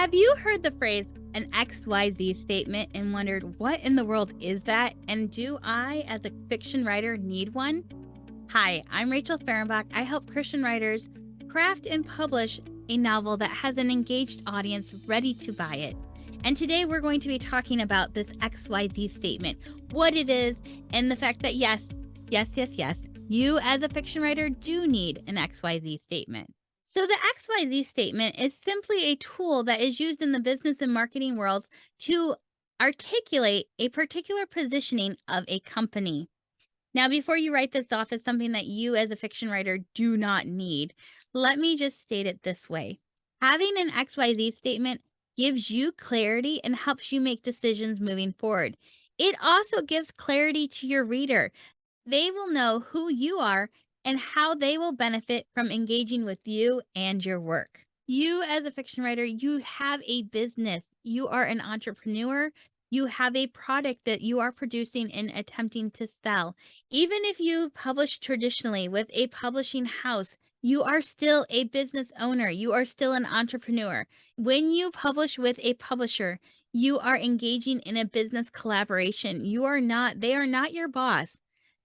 Have you heard the phrase an XYZ statement and wondered what in the world is that? And do I, as a fiction writer, need one? Hi, I'm Rachel Fehrenbach. I help Christian writers craft and publish a novel that has an engaged audience ready to buy it. And today we're going to be talking about this XYZ statement, what it is, and the fact that yes, you as a fiction writer do need an XYZ statement. So the XYZ statement is simply a tool that is used in the business and marketing worlds to articulate a particular positioning of a company. Now, before you write this off as something that you as a fiction writer do not need, let me just state it this way. Having an XYZ statement gives you clarity and helps you make decisions moving forward. It also gives clarity to your reader. They will know who you are and how they will benefit from engaging with you and your work. You, as a fiction writer, you have a business, you are an entrepreneur. You have a product that you are producing and attempting to sell. Even if you publish traditionally with a publishing house, you are still a business owner. You are still an entrepreneur. When you publish with a publisher, you are engaging in a business collaboration. They are not your boss.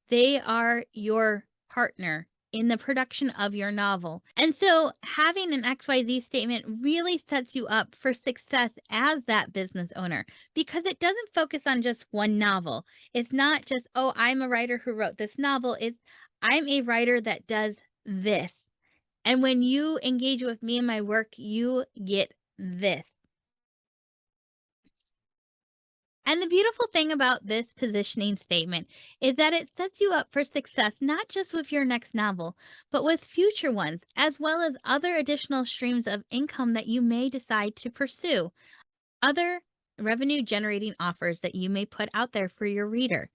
They are your partner in the production of your novel. And so having an XYZ statement really sets you up for success as that business owner because it doesn't focus on just one novel. It's not just, oh, I'm a writer who wrote this novel. It's, I'm a writer that does this. And when you engage with me in my work, you get this. And the beautiful thing about this positioning statement is that it sets you up for success, not just with your next novel, but with future ones, as well as other additional streams of income that you may decide to pursue, other revenue generating offers that you may put out there for your reader.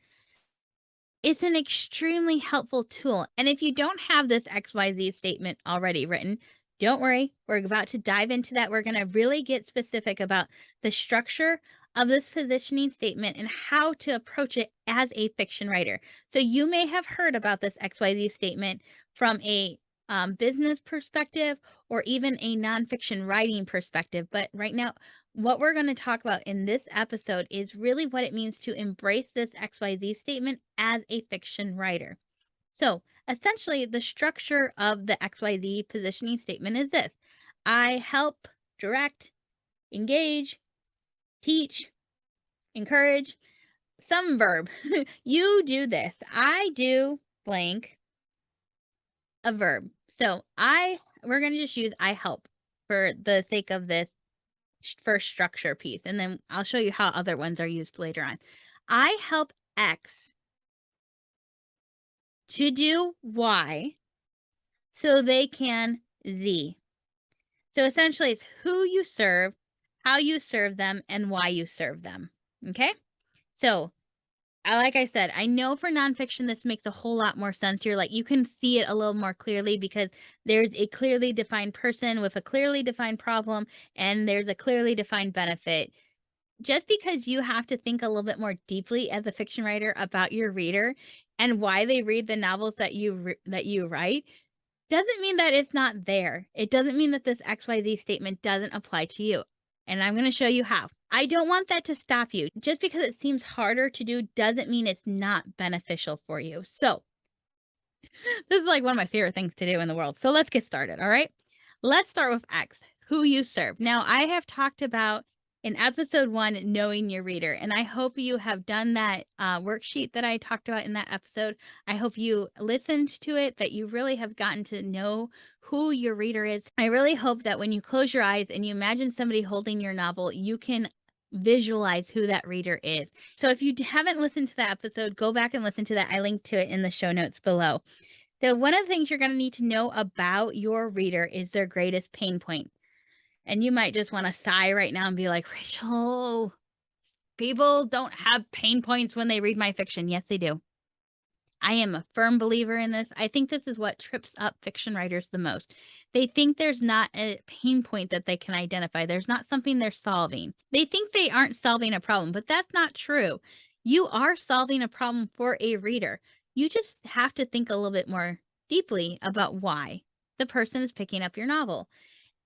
It's an extremely helpful tool. And if you don't have this XYZ statement already written, don't worry. We're about to dive into that. We're going to really get specific about the structure of this positioning statement and how to approach it as a fiction writer. So you may have heard about this XYZ statement from a business perspective or even a nonfiction writing perspective. But right now, what we're going to talk about in this episode is really what it means to embrace this XYZ statement as a fiction writer. So, essentially, the structure of the XYZ positioning statement is this: I help, direct, engage, teach, encourage, some verb. You do this. I do blank, a verb. So, we're going to just use I help for the sake of this first structure piece, and then I'll show you how other ones are used later on. I help X to do Y so they can Z. So essentially, it's who you serve, how you serve them, and why you serve them. Okay? So, like I said, I know for nonfiction, this makes a whole lot more sense. You can see it a little more clearly because there's a clearly defined person with a clearly defined problem, and there's a clearly defined benefit. Just because you have to think a little bit more deeply as a fiction writer about your reader and why they read the novels that you write doesn't mean that it's not there. It doesn't mean that this XYZ statement doesn't apply to you. And I'm going to show you how. I don't want that to stop you. Just because it seems harder to do doesn't mean it's not beneficial for you. So, this is like one of my favorite things to do in the world. So, let's get started. All right. Let's start with X, who you serve. Now, I have talked about in episode 1, knowing your reader, and I hope you have done that worksheet that I talked about in that episode. I hope you listened to it, that you really have gotten to know who your reader is. I really hope that when you close your eyes and you imagine somebody holding your novel, you can visualize who that reader is. So if you haven't listened to that episode, go back and listen to that. I linked to it in the show notes below. So one of the things you're going to need to know about your reader is their greatest pain point. And you might just want to sigh right now and be like, Rachel, people don't have pain points when they read my fiction. Yes, they do. I am a firm believer in this. I think this is what trips up fiction writers the most. They think there's not a pain point that they can identify. There's not something they're solving. They think they aren't solving a problem, but that's not true. You are solving a problem for a reader. You just have to think a little bit more deeply about why the person is picking up your novel.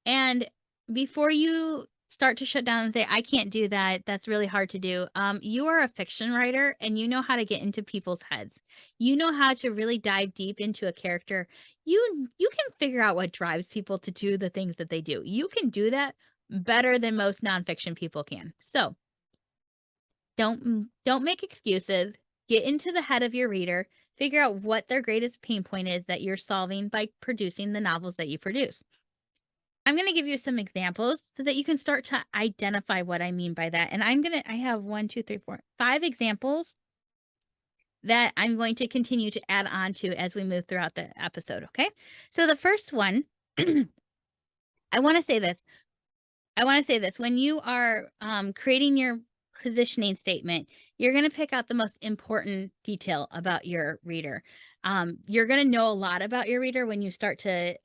And before you start to shut down and say, "I can't do that. That's really hard to do." You are a fiction writer and you know how to get into people's heads. You know how to really dive deep into a character. You can figure out what drives people to do the things that they do. You can do that better than most nonfiction people can. So, don't make excuses. Get into the head of your reader. Figure out what their greatest pain point is that you're solving by producing the novels that you produce. I'm going to give you some examples so that you can start to identify what I mean by that. And I have 5 examples that I'm going to continue to add on to as we move throughout the episode. Okay. So the first one, I want to say this. When you are creating your positioning statement, you're going to pick out the most important detail about your reader. You're going to know a lot about your reader when you start to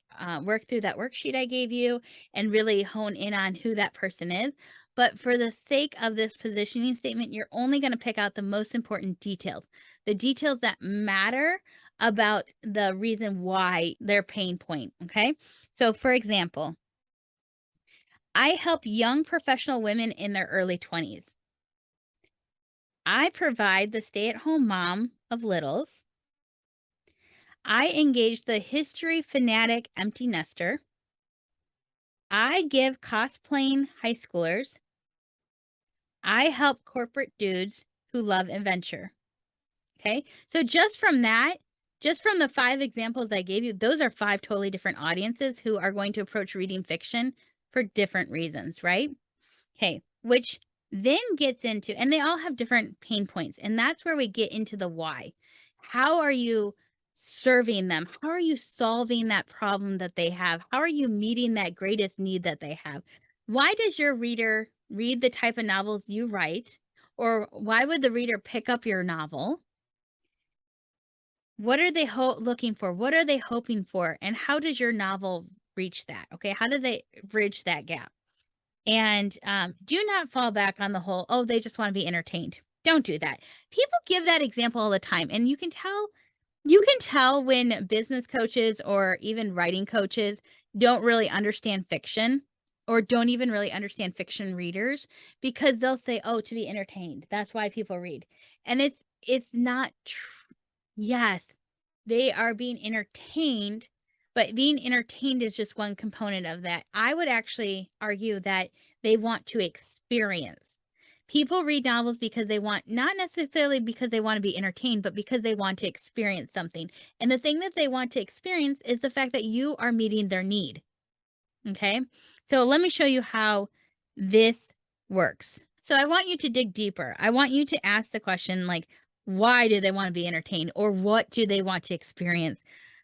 work through that worksheet I gave you and really hone in on who that person is. But for the sake of this positioning statement, you're only going to pick out the most important details, the details that matter about the reason why their pain point. Okay. So, for example, I help young professional women in their early 20s. I provide the stay at home mom of littles. I engage the history fanatic empty nester. I give cosplaying high schoolers. I help corporate dudes who love adventure. Okay. So just from the 5 examples I gave you, those are 5 totally different audiences who are going to approach reading fiction for different reasons, right? Okay, which then gets into, and they all have different pain points, and that's where we get into the why. How are you serving them? How are you solving that problem that they have? How are you meeting that greatest need that they have? Why does your reader read the type of novels you write? Or why would the reader pick up your novel? What are they looking for? What are they hoping for? And how does your novel reach that? Okay, how do they bridge that gap? And, do not fall back on the whole, "Oh, they just wanna be entertained." Don't do that. People give that example all the time, and you can tell when business coaches or even writing coaches don't really understand fiction or don't even really understand fiction readers because they'll say, "Oh, to be entertained. That's why people read." And it's not true. Yes. They are being entertained, but being entertained is just one component of that. I would actually argue that they want to experience. People read novels because they want, not necessarily because they want to be entertained, but because they want to experience something. And the thing that they want to experience is the fact that you are meeting their need. Okay. So let me show you how this works. So I want you to dig deeper. I want you to ask the question like, why do they want to be entertained? Or what do they want to experience?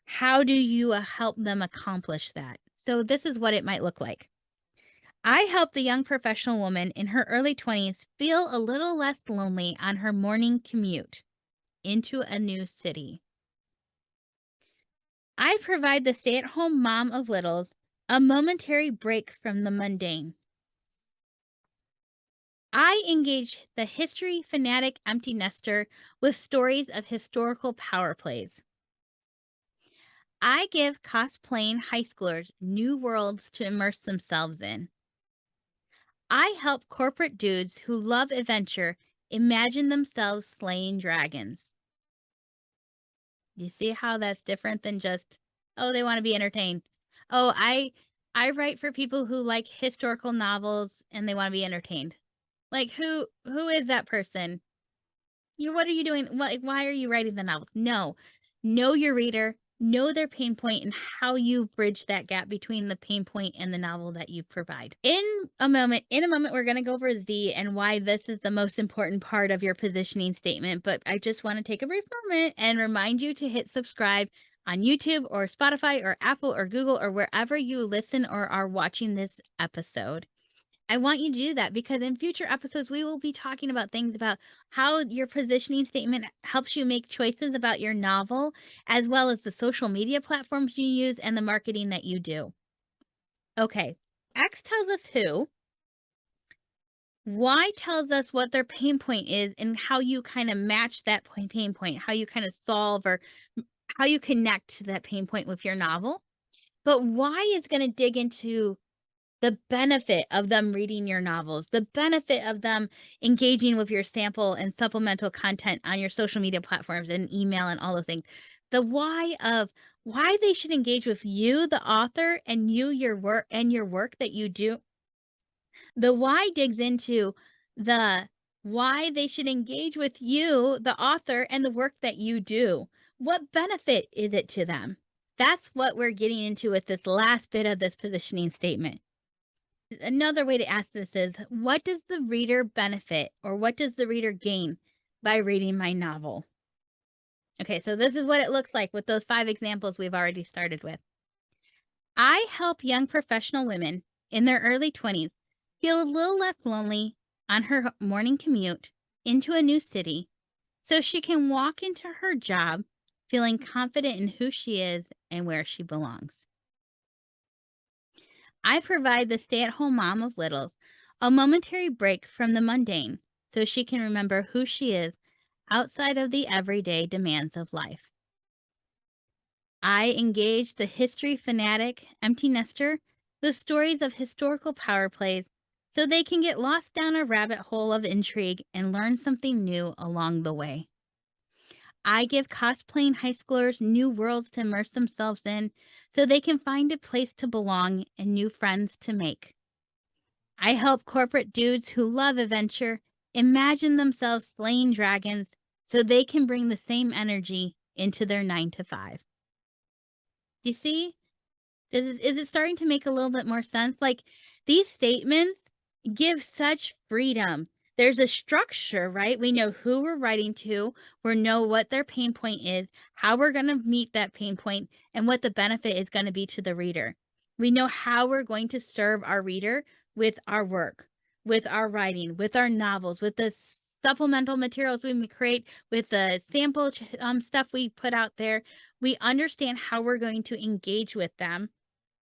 How do you help them accomplish that? So this is what it might look like. I help the young professional woman in her early 20s feel a little less lonely on her morning commute into a new city. I provide the stay at home mom of littles a momentary break from the mundane. I engage the history fanatic empty nester with stories of historical power plays. I give cosplaying high schoolers new worlds to immerse themselves in. I help corporate dudes who love adventure imagine themselves slaying dragons. You see how that's different than just, oh, they want to be entertained. Oh, I write for people who like historical novels and they want to be entertained. Like who is that person? What are you doing? Like, why are you writing the novels? No. Know your reader, know their pain point and how you bridge that gap between the pain point and the novel that you provide. In a moment, we're going to go over Z and why this is the most important part of your positioning statement. But I just want to take a brief moment and remind you to hit subscribe on YouTube or Spotify or Apple or Google or wherever you listen or are watching this episode. I want you to do that because in future episodes, we will be talking about things about how your positioning statement helps you make choices about your novel, as well as the social media platforms you use and the marketing that you do. Okay. X tells us who, Y tells us what their pain point is and how you kind of match that pain point, how you kind of solve or how you connect to that pain point with your novel. But Y is going to dig into the benefit of them reading your novels, the benefit of them engaging with your sample and supplemental content on your social media platforms and email and all those things. The why of why they should engage with you, the author, and your work that you do. The why digs into the why they should engage with you, the author, and the work that you do. What benefit is it to them? That's what we're getting into with this last bit of this positioning statement. Another way to ask this is, what does the reader benefit or what does the reader gain by reading my novel? Okay, so this is what it looks like with those 5 examples we've already started with. I help young professional women in their early 20s feel a little less lonely on her morning commute into a new city so she can walk into her job feeling confident in who she is and where she belongs. I provide the stay-at-home mom of littles a momentary break from the mundane so she can remember who she is outside of the everyday demands of life. I engage the history fanatic empty nester with stories of historical power plays so they can get lost down a rabbit hole of intrigue and learn something new along the way. I give cosplaying high schoolers new worlds to immerse themselves in so they can find a place to belong and new friends to make. I help corporate dudes who love adventure imagine themselves slaying dragons so they can bring the same energy into their 9 to 5. You see? Is it starting to make a little bit more sense? Like, these statements give such freedom. There's a structure, right? We know who we're writing to, we know what their pain point is, how we're going to meet that pain point, and what the benefit is going to be to the reader. We know how we're going to serve our reader with our work, with our writing, with our novels, with the supplemental materials we create, with the sample stuff we put out there. We understand how we're going to engage with them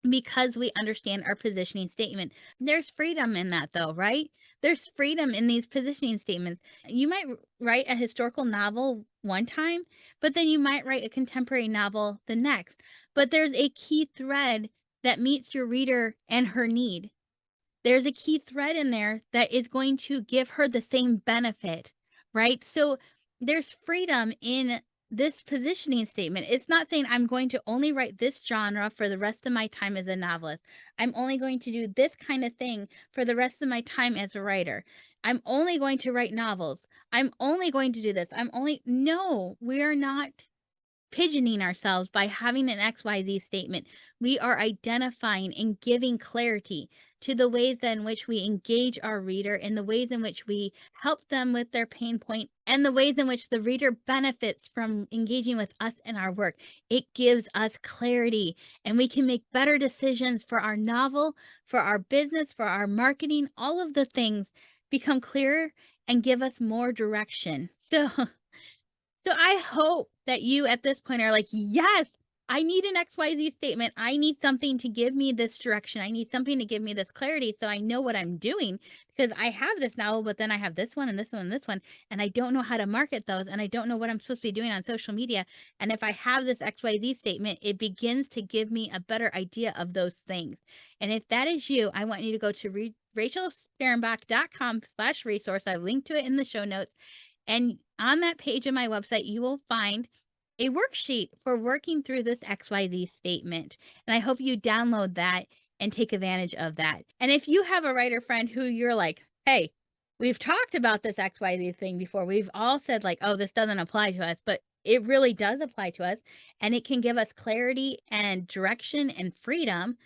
because we understand our positioning statement. There's freedom in that though, right? There's freedom in these positioning statements. You might write a historical novel one time, but then you might write a contemporary novel the next. But there's a key thread that meets your reader and her need. There's a key thread in there that is going to give her the same benefit, right? So there's freedom in this positioning statement. It's not saying I'm going to only write this genre for the rest of my time as a novelist. I'm only going to do this kind of thing for the rest of my time as a writer. I'm only going to write novels. I'm only going to do this. No, we are not pigeoning ourselves by having an XYZ statement. We are identifying and giving clarity to the ways in which we engage our reader and the ways in which we help them with their pain point and the ways in which the reader benefits from engaging with us and our work. It gives us clarity and we can make better decisions for our novel, for our business, for our marketing. All of the things become clearer and give us more direction. So I hope that you at this point are like, yes, I need an XYZ statement. I need something to give me this direction. I need something to give me this clarity so I know what I'm doing because I have this novel, but then I have this one and this one and this one, and I don't know how to market those, and I don't know what I'm supposed to be doing on social media. And if I have this XYZ statement, it begins to give me a better idea of those things. And if that is you, I want you to go to rachelsperenbach.com/resource. I've linked to it in the show notes. And on that page of my website, you will find a worksheet for working through this XYZ statement. And I hope you download that and take advantage of that. And if you have a writer friend who you're like, hey, we've talked about this XYZ thing before. We've all said like, oh, this doesn't apply to us, but it really does apply to us. And it can give us clarity and direction and freedom.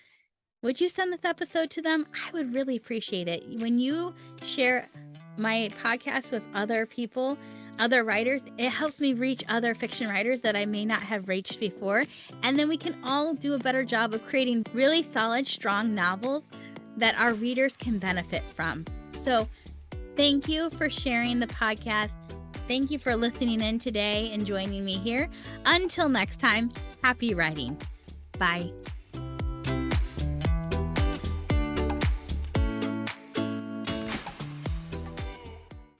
Would you send this episode to them? I would really appreciate it. When you share my podcast with other people, other writers, it helps me reach other fiction writers that I may not have reached before. And then we can all do a better job of creating really solid, strong novels that our readers can benefit from. So thank you for sharing the podcast. Thank you for listening in today and joining me here. Until next time, happy writing. Bye.